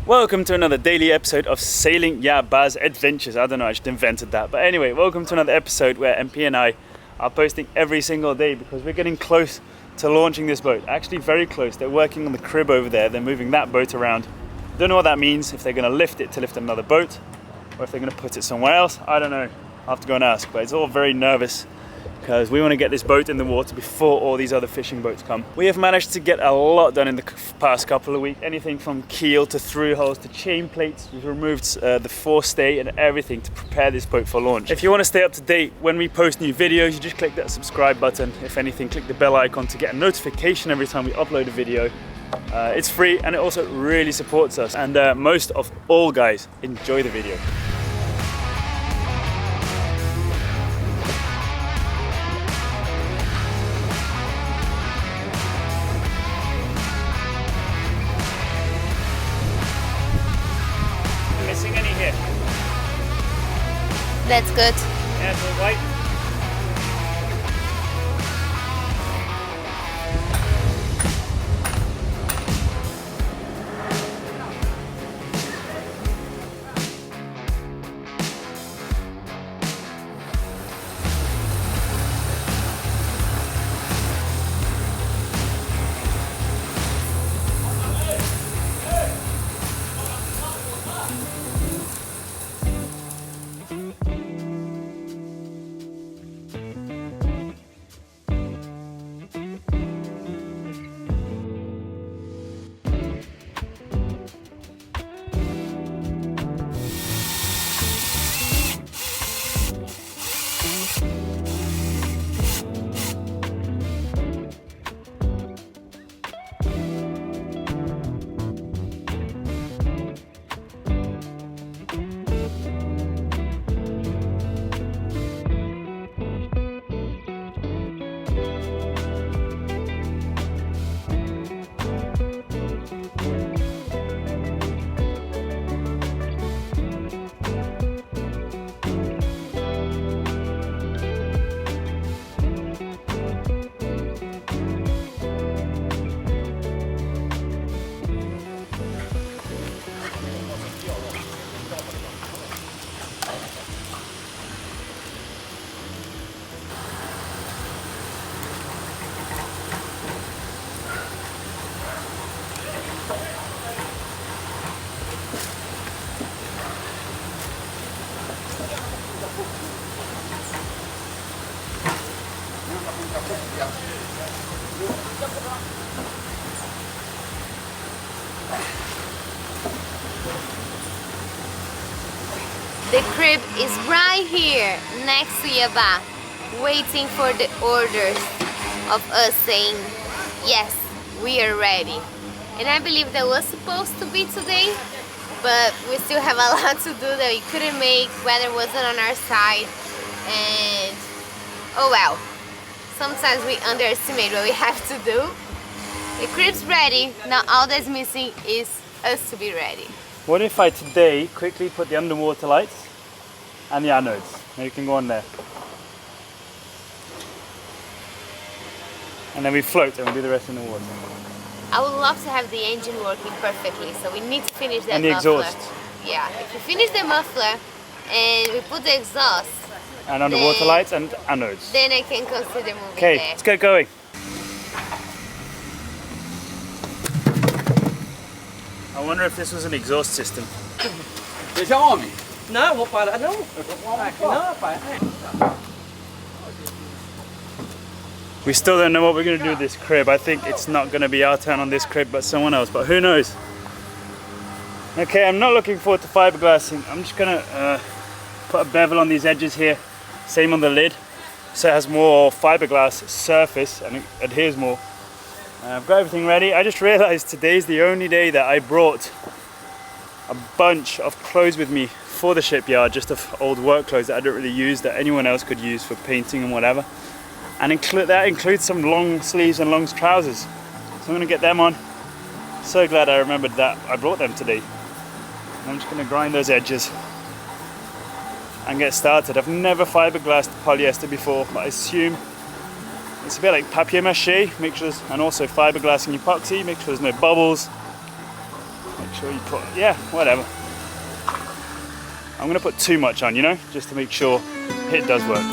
Welcome to another daily episode of Sailing Yabá's Adventures. I don't know, I just invented that. But anyway, welcome to another episode where MP and I are posting every single day because we're getting close to launching this boat. Actually very close. They're working on the crib over there. They're moving that boat around. Don't know what that means, if they're going to lift it to lift another boat or if they're going to put it somewhere else. I don't know. I'll have to go and ask. But it's all very nervous because we want to get this boat in the water before all these other fishing boats come. We have managed to get a lot done in the past couple of weeks. Anything from keel to through hulls to chain plates. We've removed the forestay and everything to prepare this boat for launch. If you want to stay up to date when we post new videos, you just click that subscribe button. If anything, click the bell icon to get a notification every time we upload a video. It's free and it also really supports us. And most of all, guys, enjoy the video. That's good. Yeah, it's all white. The crib is right here next to Yabá, waiting for the orders of us saying, yes, we are ready. And I believe that was supposed to be today, but we still have a lot to do that we couldn't make, weather wasn't on our side, and oh well, sometimes we underestimate what we have to do. The crib's ready, now all that's missing is us to be ready. What if I today quickly put the underwater lights and the anodes? Now you can go on there. And then we float and we do the rest in the water. I would love to have the engine working perfectly, so we need to finish that and the muffler. exhaust. Yeah, if we finish the muffler and we put the exhaust and underwater lights and anodes. Then I can consider moving Okay, there. let's get going. I wonder if this was an exhaust system. Deixa homem. Não, vou parar não. Aqui não, rapaz. We still don't know what we're going to do with this crib. I think it's not going to be our turn on this crib, but someone else. But who knows? Okay, I'm not looking forward to fiberglassing. I'm just going to put a bevel on these edges here. Same on the lid, so it has more fiberglass surface and it adheres more. I've got everything ready. I just realized today's the only day that I brought a bunch of clothes with me for the shipyard, just of old work clothes that I don't really use, that anyone else could use for painting and whatever. And that includes some long sleeves and long trousers. So I'm going to get them on. So glad I remembered that I brought them today. I'm just going to grind those edges and get started. I've never fiberglassed polyester before, but I assume it's a bit like papier-mâché, and also fiberglass and epoxy. Make sure there's no bubbles. Make sure you put, yeah, whatever. I'm gonna put too much on, you know, just to make sure it does work.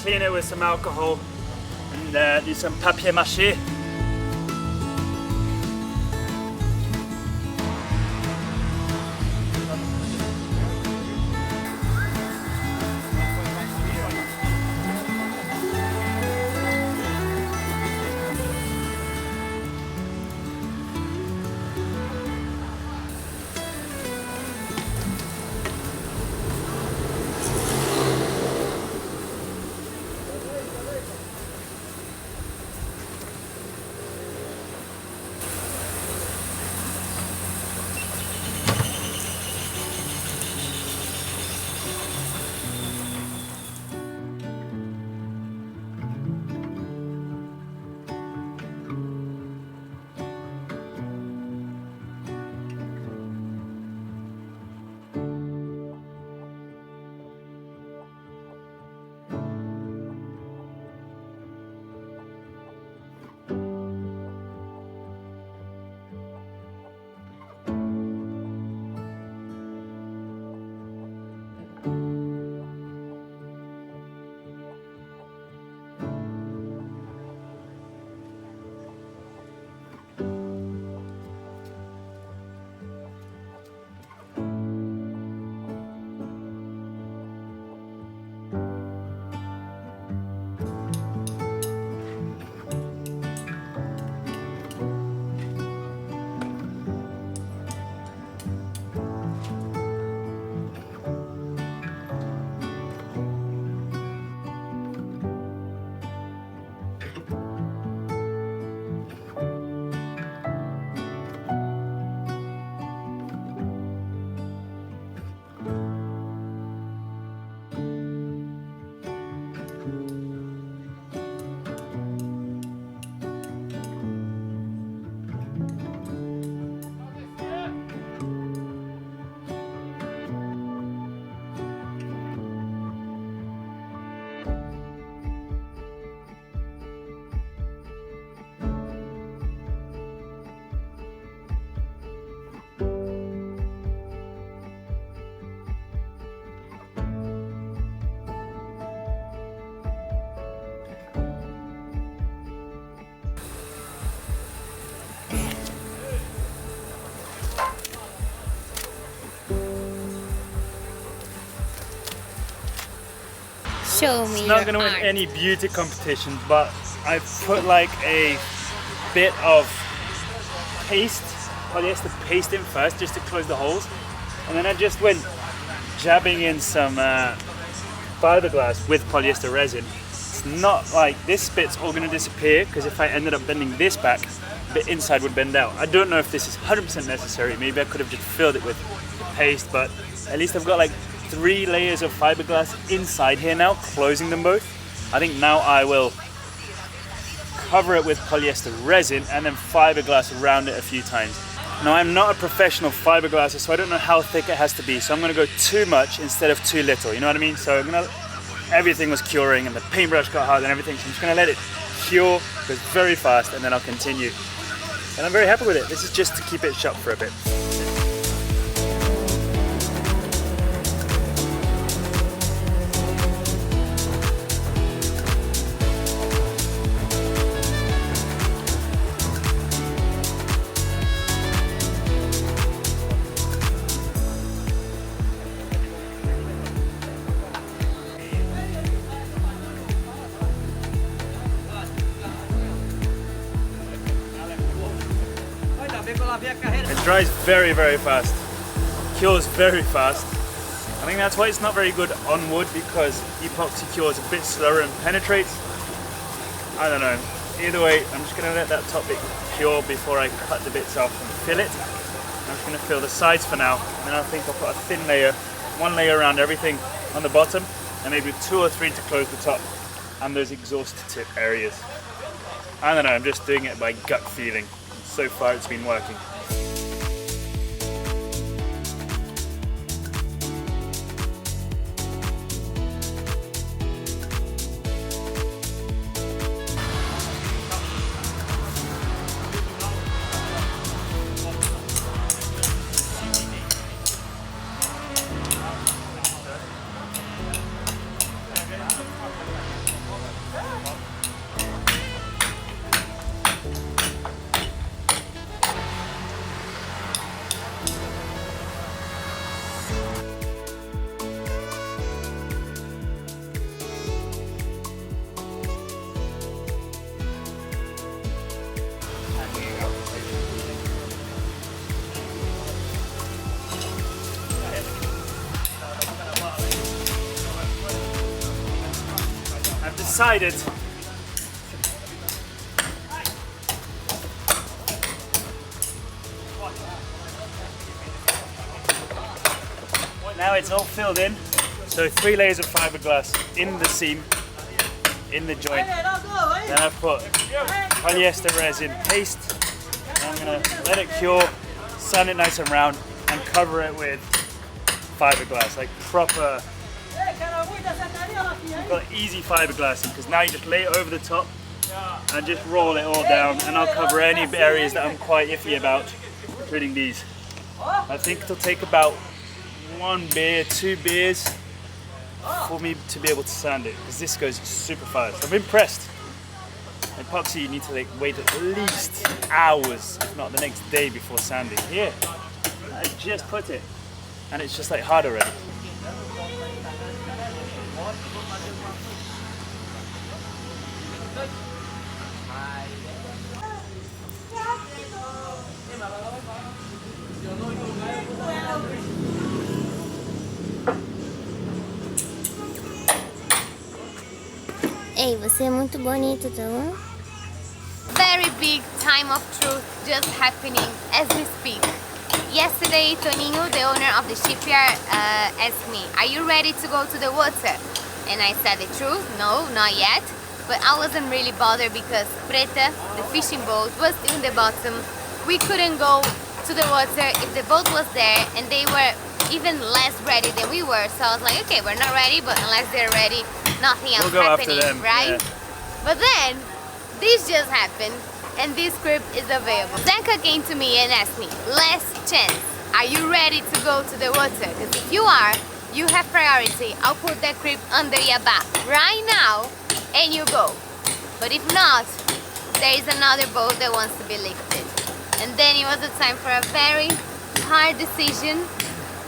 Clean it with some alcohol and do some papier mâché. Show me It's not your gonna win art. any beauty competition, but I put like a bit of paste, polyester paste in first just to close the holes, and then I just went jabbing in some fiberglass with polyester resin. It's not like this bit's all gonna disappear, because if I ended up bending this back, the inside would bend out. I don't know if this is 100% necessary. Maybe I could have just filled it with paste, but at least I've got like 3 layers of fiberglass inside here now, closing them both. I think now I will cover it with polyester resin and then fiberglass around it a few times. Now I'm not a professional fiberglasser, so I don't know how thick it has to be, so I'm gonna go too much instead of too little, you know what I mean? So everything was curing and the paintbrush got hard and everything, so I'm just gonna let it cure, goes very fast, and then I'll continue. And I'm very happy with it. This is just to keep it shut for a bit. It dries very, very fast, cures very fast. I think that's why it's not very good on wood, because epoxy cures a bit slower and penetrates. I don't know. Either way, I'm just gonna let that top bit cure before I cut the bits off and fill it. I'm just gonna fill the sides for now, and then I think I'll put a thin layer, one layer around everything on the bottom, and maybe 2 or 3 to close the top and those exhaust tip areas. I don't know, I'm just doing it by gut feeling. So far it's been working. Decided now it's all filled in, so 3 layers of fiberglass in the seam, in the joint. Then I've put polyester resin paste, and I'm gonna let it cure, sand it nice and round, and cover it with fiberglass, like proper. You've got easy fiberglassing, because now you just lay it over the top and just roll it all down, and I'll cover any areas that I'm quite iffy about, including these. I think it'll take about 1 beer, 2 beers for me to be able to sand it, because this goes super fast. I'm impressed. Epoxy, you need to like wait at least hours, if not the next day, before sanding. Here, I just put it, and it's just like hard already. Ei, você é muito bonito, tá bom? Very big time of truth just happening as we speak. Yesterday, Toninho, the owner of the shipyard, asked me, "Are you ready to go to the water?" And I said the truth, no, not yet. But I wasn't really bothered because Preta, the fishing boat, was in the bottom. We couldn't go to the water if the boat was there, and they were even less ready than we were. So I was like, okay, we're not ready, but unless they're ready, nothing else We'll go happening, after them, right? yeah. But then, this just happened, and this crib is available. Zenka came to me and asked me, last chance, are you ready to go to the water? Because if you are, you have priority. I'll put that crib under Yabá right now, and you go. But if not, there is another boat that wants to be lifted. And then it was a time for a very hard decision,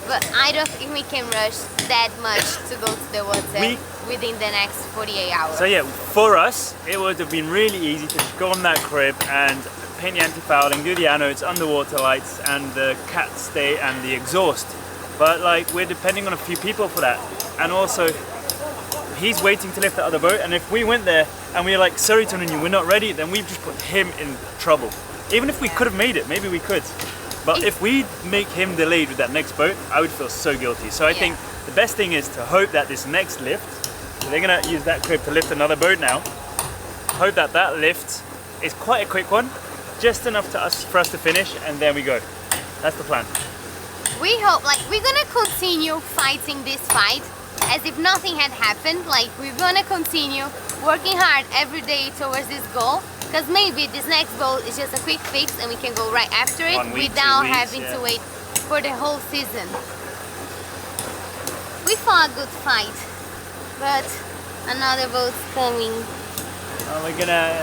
but I don't think we can rush that much to go to the water within the next 48 hours. So yeah, for us, it would have been really easy to just go on that crib and paint the anti-fouling, do the anodes, underwater lights, and the cat stay and the exhaust. But like, we're depending on a few people for that. And also, he's waiting to lift the other boat, and if we went there and we were like, sorry Toninho, we're not ready, then we've just put him in trouble. Even if we could have made it, maybe we could. But if we make him delayed with that next boat, I would feel so guilty. So I think the best thing is to hope that this next lift, so they're gonna use that crib to lift another boat now, hope that that lift is quite a quick one, just enough for us to finish, and then we go. That's the plan. We hope, like, we're gonna continue fighting this fight as if nothing had happened. Like, we're gonna continue working hard every day towards this goal, because maybe this next goal is just a quick fix and we can go right after it 1 week, without 2 weeks, having to wait for the whole season. We fought a good fight, but another boat's coming. We're gonna,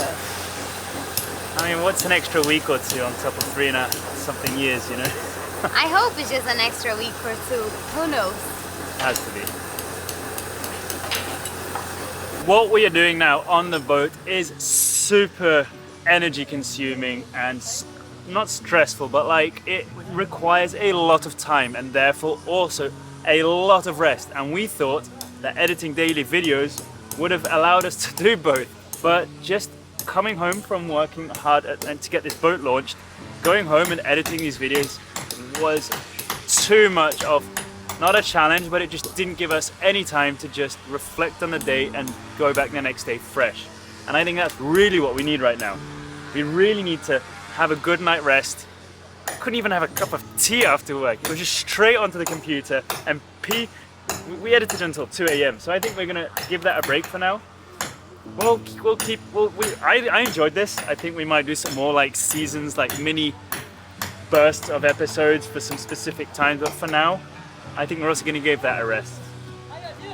I mean, what's an extra week or two on top of 3.5 something years, you know? I hope it's just an extra week or 2, who knows? Has to be. What we are doing now on the boat is super energy consuming and not stressful, but like it requires a lot of time and therefore also a lot of rest. And we thought that editing daily videos would have allowed us to do both, but just coming home from working hard and to get this boat launched, going home and editing these videos was too much of, not a challenge, but it just didn't give us any time to just reflect on the day and go back the next day fresh. And I think that's really what we need right now. We really need to have a good night rest. I couldn't even have a cup of tea after work. It was just straight onto the computer and pee. We edited until 2 a.m. So I think we're gonna give that a break for now. I enjoyed this. I think we might do some more like seasons, like mini bursts of episodes for some specific times. But for now, I think we're also gonna give that a rest.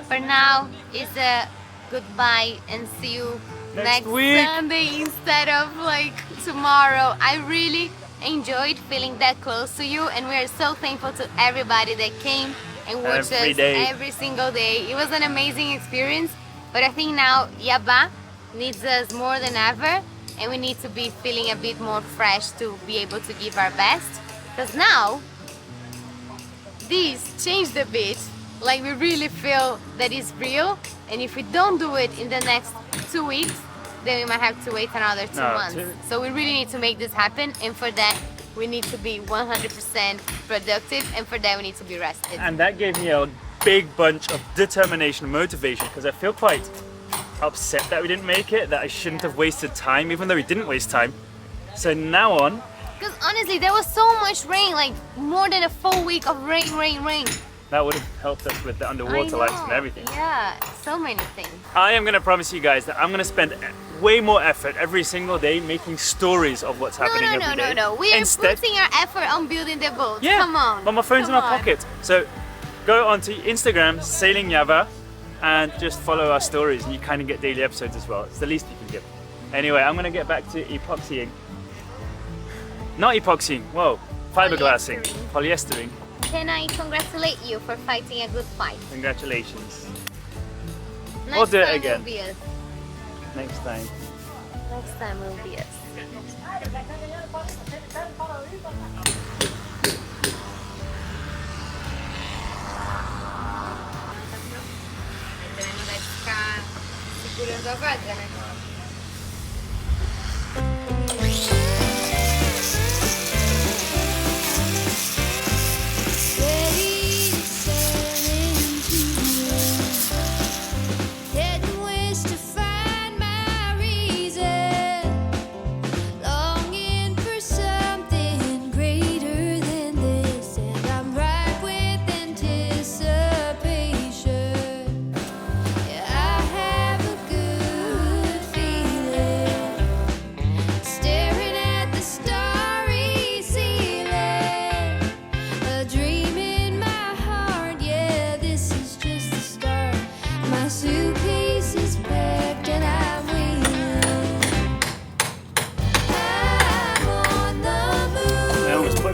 For now, it's a goodbye and see you next week. Sunday instead of like tomorrow. I really enjoyed feeling that close to you, and we are so thankful to everybody that came and watched us every single day. It was an amazing experience, but I think now Yabá needs us more than ever, and we need to be feeling a bit more fresh to be able to give our best, because now this changed a bit. Like, we really feel that it's real, and if we don't do it in the next 2 weeks, then we might have to wait another 2 months. So we really need to make this happen, and for that we need to be 100% productive, and for that we need to be rested. And that gave me a big bunch of determination and motivation, because I feel quite upset that we didn't make it, that I shouldn't have wasted time, even though we didn't waste time. So now on, because honestly there was so much rain, like more than a full week of rain. that would have helped us with the underwater lights and everything. Yeah, so many things. I am going to promise you guys that I'm going to spend way more effort every single day making stories of what's happening every day. No. We are putting our effort on building the boat. Yeah, Come on. but my phone's in my pocket. So go onto Instagram, Sailing Yabá, and just follow our stories, and you kind of get daily episodes as well. It's the least you can give. Anyway, I'm going to get back to epoxying. Not epoxying, whoa, fiberglassing, polyestering. Can I congratulate you for fighting a good fight? Congratulations. Next We'll do it time again. Will be us. Next time. Next time will be us. Segurando a vaga, né?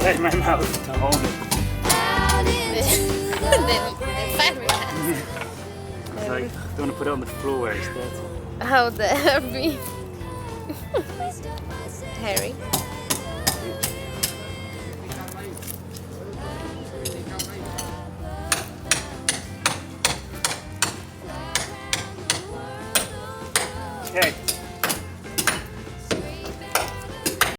In my mouth to hold it. It's like, I don't want to put it on the floor where it's dirty. How dare me? Harry.